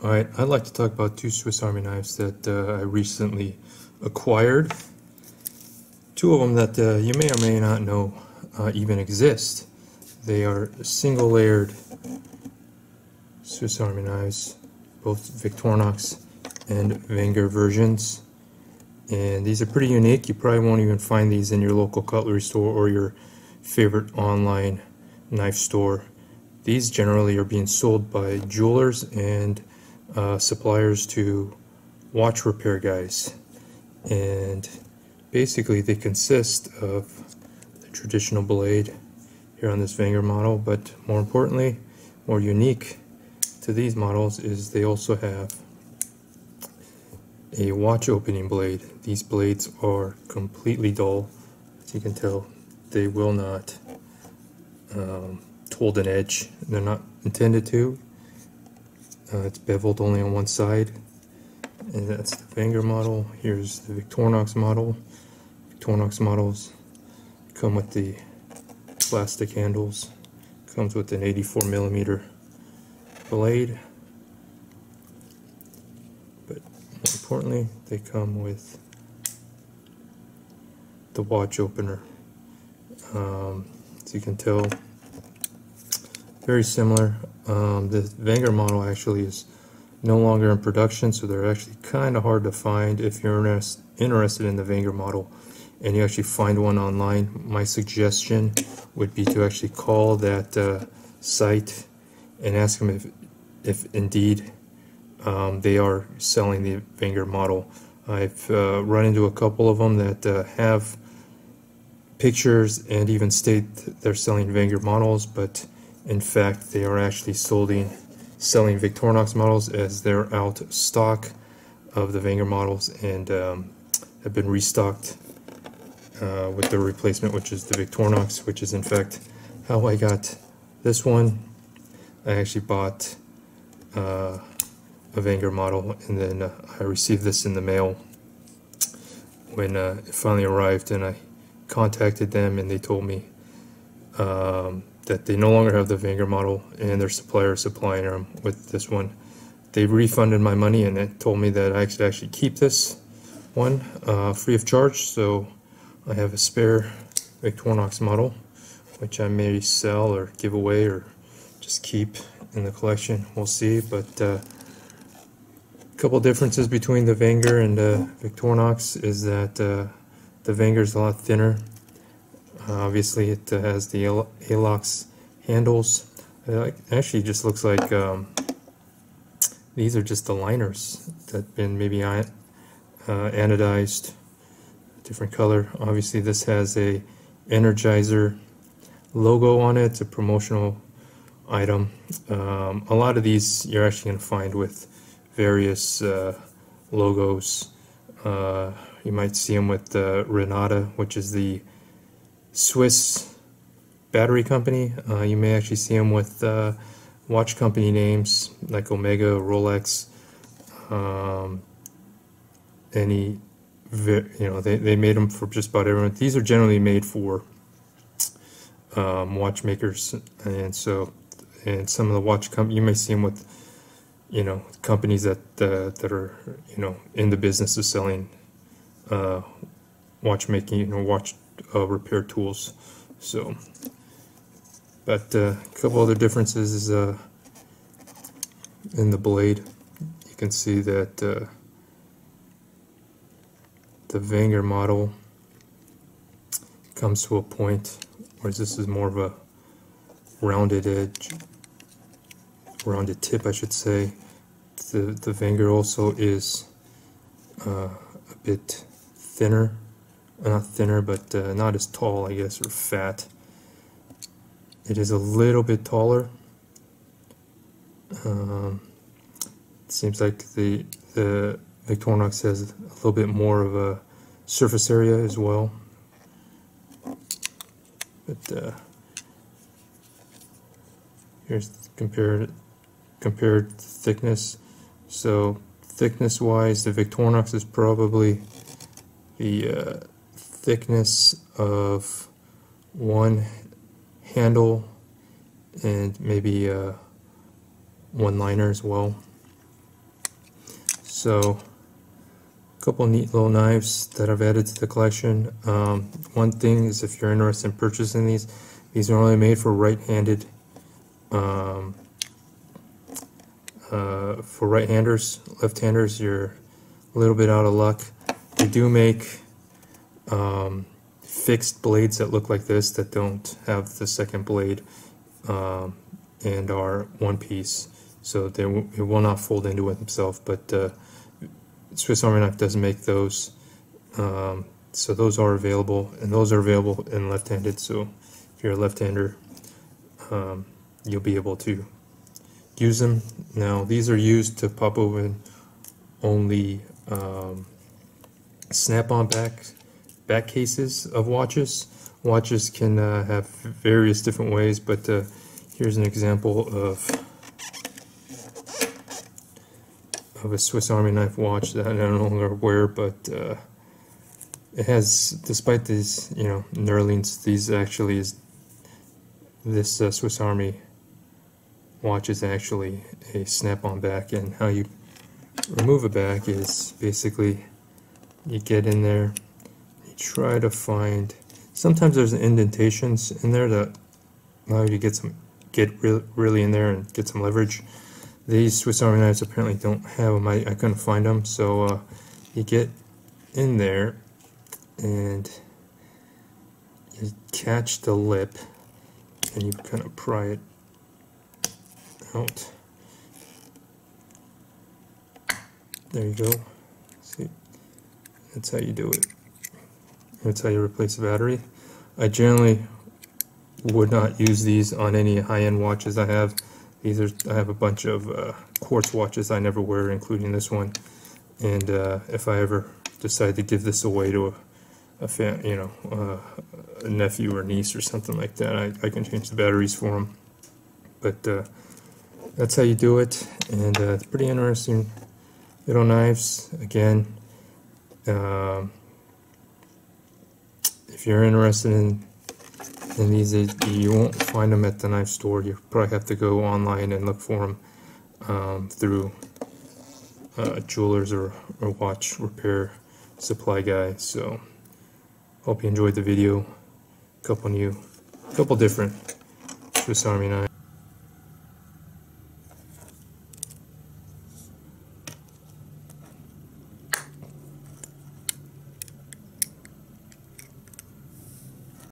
Alright, I'd like to talk about two Swiss Army knives that I recently acquired. Two of them that you may or may not know even exist. They are single layered Swiss Army knives, both Victorinox and Wenger versions. And these are pretty unique. You probably won't even find these in your local cutlery store or your favorite online knife store. These generally are being sold by jewelers and suppliers to watch repair guys, and basically they consist of the traditional blade here on this Wenger model, but more importantly, more unique to these models is they also have a watch opening blade. These blades are completely dull. As you can tell, they will not hold an edge. They're not intended to. It's beveled only on one side, and that's the Wenger model. Here's the Victorinox model. Victorinox models come with the plastic handles. Comes with an 84mm blade, but more importantly, they come with the watch opener. As you can tell, very similar. The Wenger model actually is no longer in production, so they're actually kind of hard to find. If you're interested in the Wenger model and you actually find one online, my suggestion would be to actually call that site and ask them if indeed they are selling the Wenger model. I've run into a couple of them that have pictures and even state they're selling Wenger models, but in fact they are actually selling Victorinox models, as they're out of stock of the Wenger models and have been restocked with the replacement, which is the Victorinox, which is in fact how I got this one. I actually bought a Wenger model, and then I received this in the mail when it finally arrived, and I contacted them and they told me that they no longer have the Wenger model and their supplier is supplying them with this one. They refunded my money and it told me that I could actually keep this one free of charge, so I have a spare Victorinox model which I may sell or give away or just keep in the collection. We'll see. But a couple differences between the Wenger and Victorinox is that the Wenger is a lot thinner. Obviously it has the ALOX handles. It actually just looks like these are just the liners that have been maybe anodized, different color. Obviously this has a Energizer logo on it. It's a promotional item. A lot of these you're actually going to find with various logos. You might see them with Renata, which is the Swiss battery company. You may actually see them with watch company names like Omega, Rolex, they made them for just about everyone. These are generally made for watchmakers, and some of the watch you may see them with companies that are in the business of selling watchmaking, watch repair tools. So, but a couple other differences is in the blade. You can see that the Wenger model comes to a point, whereas this is more of a rounded edge, rounded tip, I should say. The Wenger also is a bit thinner. Not thinner, but not as tall, I guess, or fat. It is a little bit taller. It seems like the Victorinox has a little bit more of a surface area as well. But here's compared thickness. So thickness-wise, the Victorinox is probably the thickness of one handle and maybe one liner as well. So a couple neat little knives that I've added to the collection. One thing is, if you're interested in purchasing these are only made for right-handed, for right-handers. Left-handers, you're a little bit out of luck. They do make fixed blades that look like this, that don't have the second blade, and are one piece, so it will not fold into it themselves. But Swiss Army Knife doesn't make those, so those are available, and those are available in left-handed. So if you're a left-hander, you'll be able to use them. Now these are used to pop open only snap-on back cases of watches. Watches can have various different ways, but here's an example of a Swiss Army Knife watch that I no longer wear, but it has, despite these, you know, knurlings, these actually is, this Swiss Army watch is actually a snap-on back. And how you remove a back is basically you get in there, you try to find, sometimes there's indentations in there that allow you to get really in there and get some leverage. These Swiss Army knives apparently don't have them. I couldn't find them, so you get in there and you catch the lip and you kind of pry it out. There you go. See, that's how you do it. That's how you replace the battery. I generally would not use these on any high-end watches I have. I have a bunch of quartz watches I never wear, including this one. And if I ever decide to give this away to a nephew or niece or something like that, I can change the batteries for them. But that's how you do it, and it's pretty interesting little knives. Again, if you're interested in these, you won't find them at the knife store. You probably have to go online and look for them through jewelers or watch repair supply guy. So hope you enjoyed the video. Couple different Swiss Army knives.